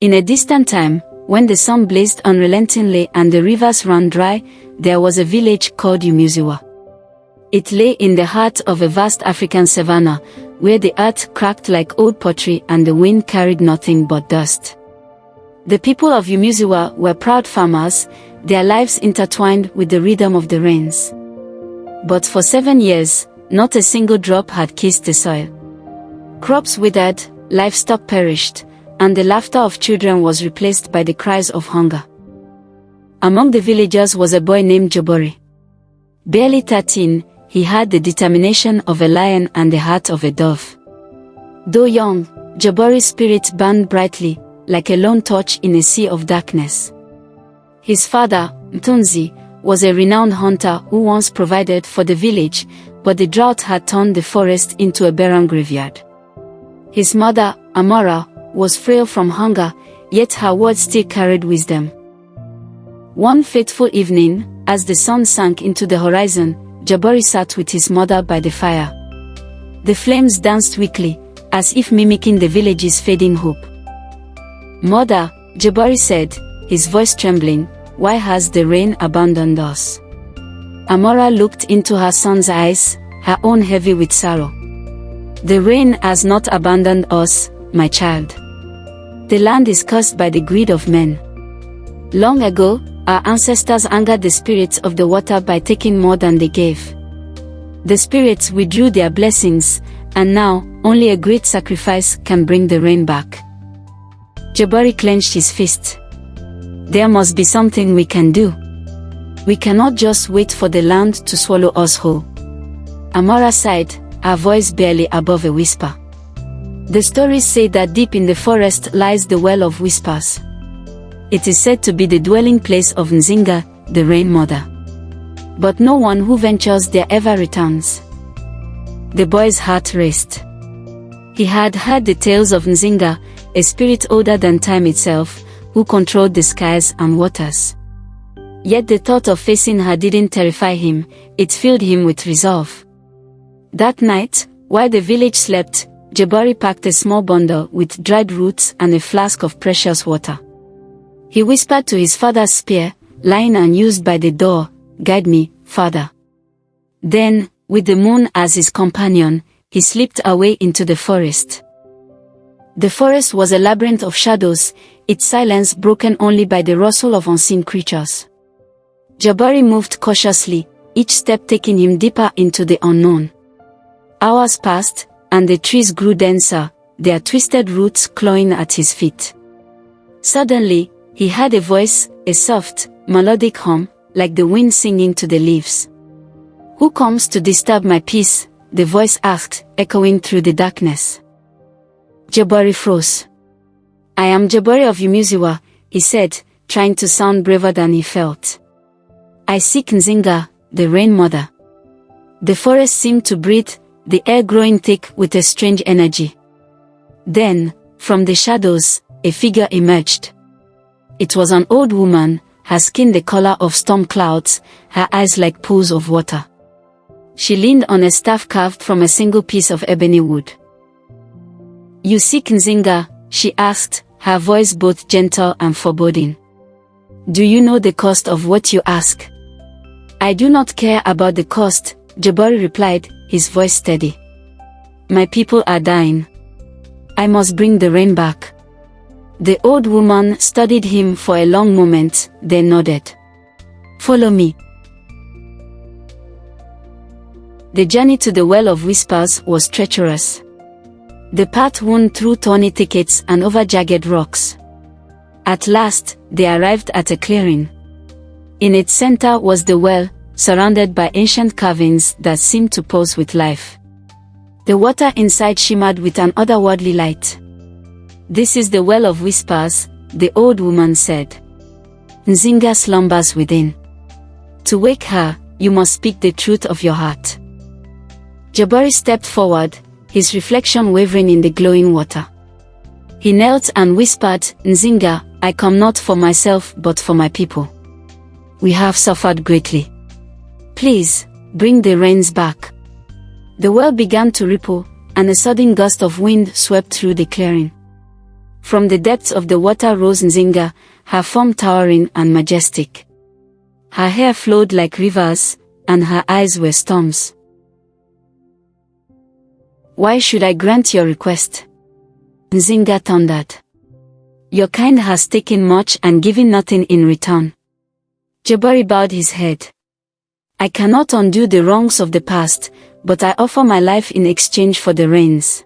In a distant time, when the sun blazed unrelentingly and the rivers ran dry, there was a village called Umuziwa. It lay in the heart of a vast African savanna, where the earth cracked like old pottery and the wind carried nothing but dust. The people of Umuziwa were proud farmers, their lives intertwined with the rhythm of the rains. But for 7 years, not a single drop had kissed the soil. Crops withered, livestock perished, and the laughter of children was replaced by the cries of hunger. Among the villagers was a boy named JABARI. Barely 13, he had the determination of a lion and the heart of a dove. Though young, JABARI's spirit burned brightly, like a lone torch in a sea of darkness. His father, Mtunzi, was a renowned hunter who once provided for the village, but the drought had turned the forest into a barren graveyard. His mother, Amara, was frail from hunger, yet her words still carried wisdom. One fateful evening, as the sun sank into the horizon, JABARI sat with his mother by the fire. The flames danced weakly, as if mimicking the village's fading hope. "Mother," JABARI said, his voice trembling, "why has the rain abandoned us?" Amara looked into her son's eyes, her own heavy with sorrow. "The rain has not abandoned us, my child. The land is cursed by the greed of men. Long ago, our ancestors angered the spirits of the water by taking more than they gave. The spirits withdrew their blessings, and now, only a great sacrifice can bring the rain back." JABARI clenched his fist. "There must be something we can do. We cannot just wait for the land to swallow us whole." Amara sighed, her voice barely above a whisper. The stories say that deep in the forest lies the Well of Whispers. It is said to be the dwelling place of Nzinga, the Rain Mother. But no one who ventures there ever returns. The boy's heart raced. He had heard the tales of Nzinga, a spirit older than time itself, who controlled the skies and waters. Yet the thought of facing her didn't terrify him, it filled him with resolve. That night, while the village slept, JABARI packed a small bundle with dried roots and a flask of precious water. He whispered to his father's spear, lying unused by the door, "Guide me, father." Then, with the moon as his companion, he slipped away into the forest. The forest was a labyrinth of shadows, its silence broken only by the rustle of unseen creatures. JABARI moved cautiously, each step taking him deeper into the unknown. Hours passed, and the trees grew denser, their twisted roots clawing at his feet. Suddenly, he heard a voice, a soft, melodic hum, like the wind singing to the leaves. "Who comes to disturb my peace?" the voice asked, echoing through the darkness. JABARI froze. "I am JABARI of Umuziwa," he said, trying to sound braver than he felt. "I seek Nzinga, the Rain Mother." The forest seemed to breathe, the air growing thick with a strange energy. Then, from the shadows, a figure emerged. It was an old woman, her skin the color of storm clouds, her eyes like pools of water. She leaned on a staff carved from a single piece of ebony wood. "You seek Nzinga?" she asked, her voice both gentle and foreboding. "Do you know the cost of what you ask?" "I do not care about the cost," JABARI replied, his voice steady. "My people are dying. I must bring the rain back." The old woman studied him for a long moment, then nodded. "Follow me." The journey to the Well of Whispers was treacherous. The path wound through thorny thickets and over jagged rocks. At last, they arrived at a clearing. In its center was the well, surrounded by ancient carvings that seemed to pulse with life. The water inside shimmered with an otherworldly light. "This is the Well of Whispers," the old woman said. "Nzinga slumbers within. To wake her, you must speak the truth of your heart." JABARI stepped forward, his reflection wavering in the glowing water. He knelt and whispered, "Nzinga, I come not for myself but for my people. We have suffered greatly. Please, bring the rains back." The well began to ripple, and a sudden gust of wind swept through the clearing. From the depths of the water rose Nzinga, her form towering and majestic. Her hair flowed like rivers, and her eyes were storms. "Why should I grant your request?" Nzinga thundered. "Your kind has taken much and given nothing in return." JABARI bowed his head. "I cannot undo the wrongs of the past, but I offer my life in exchange for the rains.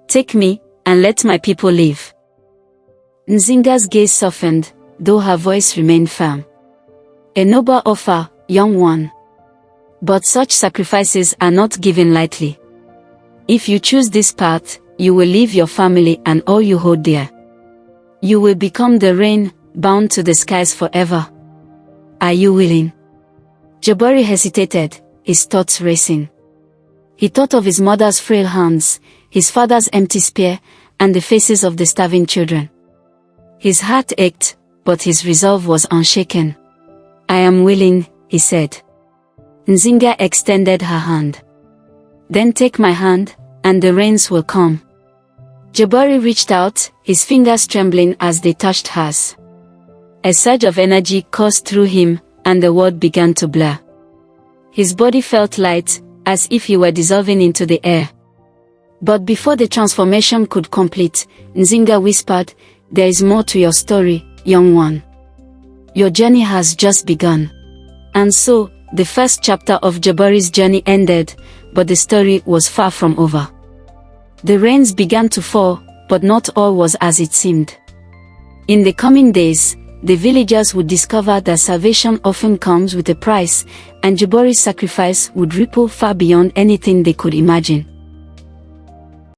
Take me, and let my people live." Nzinga's gaze softened, though her voice remained firm. "A noble offer, young one. But such sacrifices are not given lightly. If you choose this path, you will leave your family and all you hold dear. You will become the rain, bound to the skies forever. Are you willing?" JABARI hesitated, his thoughts racing. He thought of his mother's frail hands, his father's empty spear, and the faces of the starving children. His heart ached, but his resolve was unshaken. "I am willing," he said. Nzinga extended her hand. "Then take my hand, and the rains will come." JABARI reached out, his fingers trembling as they touched hers. A surge of energy coursed through him, and the world began to blur. His body felt light, as if he were dissolving into the air. But before the transformation could complete, Nzinga whispered, "There is more to your story, young one. Your journey has just begun." And so, the first chapter of JABARI's journey ended, but the story was far from over. The rains began to fall, but not all was as it seemed. In the coming days, the villagers would discover that salvation often comes with a price, and JABARI's sacrifice would ripple far beyond anything they could imagine.